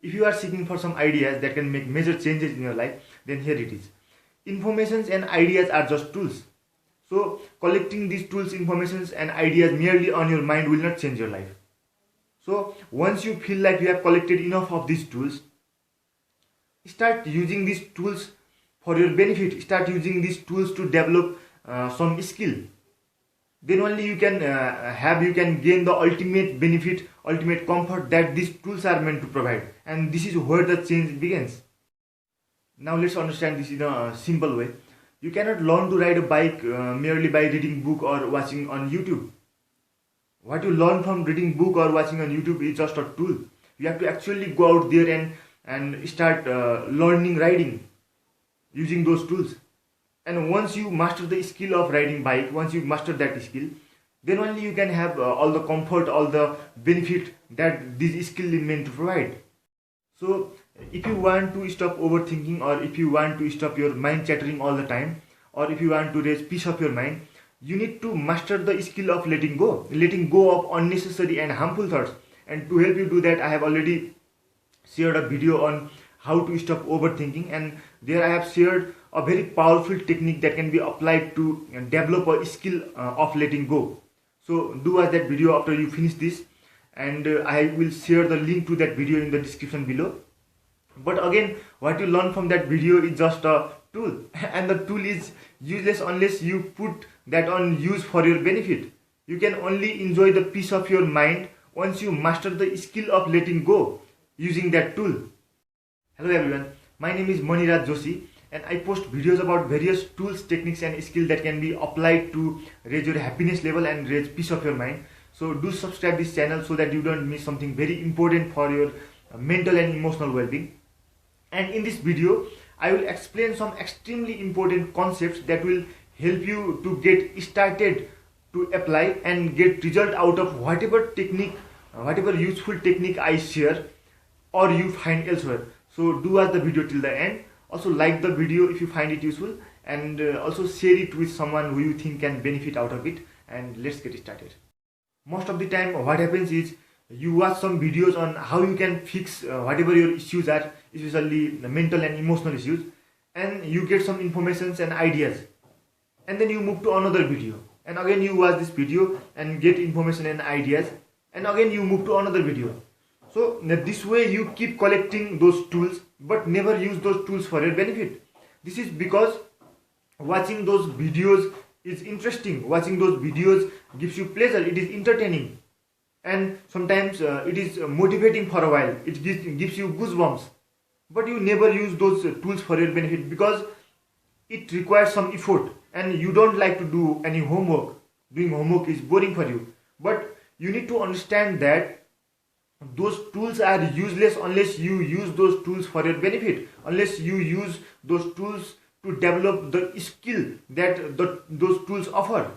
If you are seeking for some ideas that can make major changes in your life, then here it is. Informations and ideas are just tools. So collecting these tools, informations and ideas merely on your mind will not change your life. So once you feel like you have collected enough of these tools, start using these tools for your benefit. Start using these tools to develop some skill. Then only you can gain the ultimate benefit, ultimate comfort that these tools are meant to provide. And this is where the change begins. Now let's understand this in a simple way. You cannot learn to ride a bike merely by reading book or watching on YouTube. What you learn from reading book or watching on YouTube is just a tool. You have to actually go out there and start learning riding using those tools. And once you master the skill of riding bike, once you master that skill, then only you can have all the comfort, all the benefit that this skill is meant to provide. So if you want to stop overthinking, or if you want to stop your mind chattering all the time, or if you want to raise peace of your mind, you need to master the skill of letting go of unnecessary and harmful thoughts. And to help you do that, I have already shared a video on how to stop overthinking, and there I have shared a very powerful technique that can be applied to develop a skill of letting go. So do watch that video after you finish this, and I will share the link to that video in the description below. But again, what you learn from that video is just a tool, and the tool is useless unless you put that on use for your benefit. You can only enjoy the peace of your mind once you master the skill of letting go using that tool. Hello everyone, my name is Joshi, and I post videos about various tools, techniques and skills that can be applied to raise your happiness level and raise peace of your mind. So do subscribe this channel so that you don't miss something very important for your mental and emotional well-being. And in this video, I will explain some extremely important concepts that will help you to get started to apply and get result out of whatever technique, whatever useful technique I share or you find elsewhere. So do watch the video till the end. Also like the video if you find it useful, and also share it with someone who you think can benefit out of it. And let's get started. Most of the time what happens is you watch some videos on how you can fix whatever your issues are, especially the mental and emotional issues, and you get some informations and ideas, and then you move to another video, and again you watch this video and get information and ideas, and again you move to another video. So this way you keep collecting those tools but never use those tools for your benefit. This is because watching those videos is interesting, watching those videos gives you pleasure, it is entertaining, and sometimes it is motivating for a while, it gives you goosebumps, but you never use those tools for your benefit because it requires some effort and you don't like to do any homework. Doing homework is boring for you. But you need to understand that those tools are useless unless you use those tools for your benefit, unless you use those tools to develop the skill that those tools offer.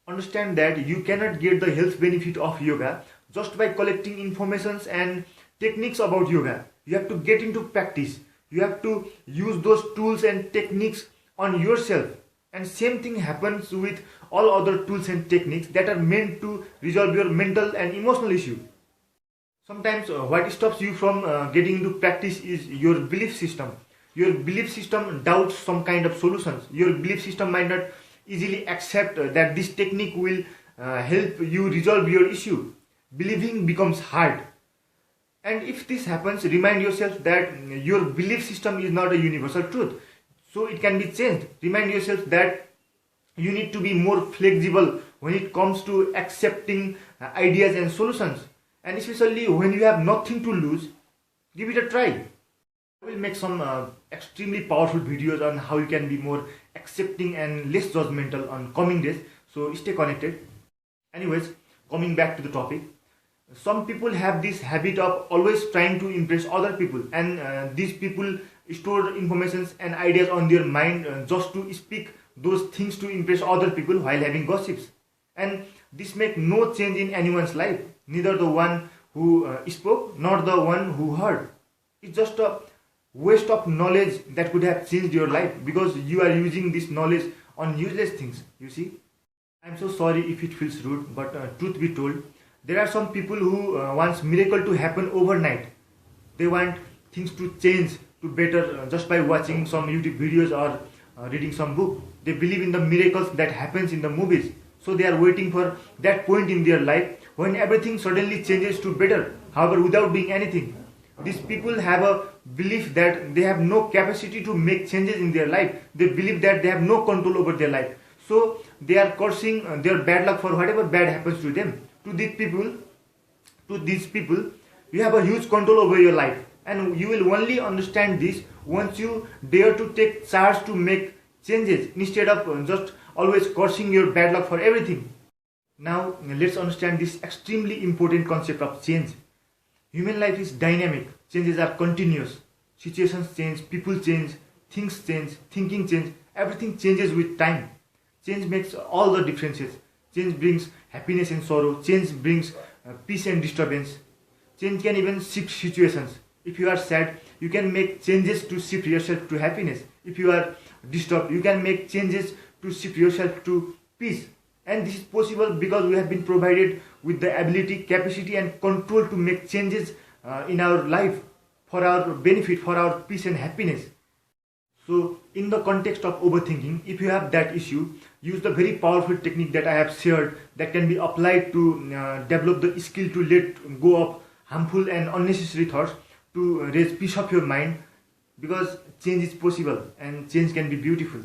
Understand that you cannot get the health benefit of yoga just by collecting informations and techniques about yoga. You have to get into practice. You have to use those tools and techniques on yourself. And same thing happens with all other tools and techniques that are meant to resolve your mental and emotional issue. Sometimes what stops you from getting into practice is your belief system. Your belief system doubts some kind of solutions. Your belief system might not easily accept that this technique will help you resolve your issue. Believing becomes hard. And if this happens, remind yourself that your belief system is not a universal truth. So it can be changed. Remind yourself that you need to be more flexible when it comes to accepting ideas and solutions. And especially when you have nothing to lose, give it a try. I will make some extremely powerful videos on how you can be more accepting and less judgmental on coming days. So stay connected. Anyways, coming back to the topic. Some people have this habit of always trying to impress other people, and these people store information and ideas on their mind just to speak those things to impress other people while having gossips. And this makes no change in anyone's life, neither the one who spoke nor the one who heard. It's just a waste of knowledge that could have changed your life because you are using this knowledge on useless things, you see. I'm so sorry if it feels rude, but truth be told, there are some people who want miracle to happen overnight. They want things to change to better just by watching some YouTube videos or reading some book. They believe in the miracles that happens in the movies. So they are waiting for that point in their life when everything suddenly changes to better, however, without doing anything. These people have a belief that they have no capacity to make changes in their life. They believe that they have no control over their life. So they are cursing their bad luck for whatever bad happens to them. To these people, you have a huge control over your life. And you will only understand this once you dare to take charge to make changes instead of just always cursing your bad luck for everything. Now let's understand this extremely important concept of change. Human life is dynamic. Changes are continuous. Situations change, people change, things change, thinking change, everything changes with time. Change makes all the differences. Change brings happiness and sorrow. Change brings peace and disturbance. Change can even shift situations. If you are sad, you can make changes to shift yourself to happiness. If you are disturbed, you can make changes to shift yourself to peace. And this is possible because we have been provided with the ability, capacity and control to make changes in our life for our benefit, for our peace and happiness. So in the context of overthinking, if you have that issue, use the very powerful technique that I have shared that can be applied to develop the skill to let go of harmful and unnecessary thoughts, to raise peace of your mind, because change is possible and change can be beautiful.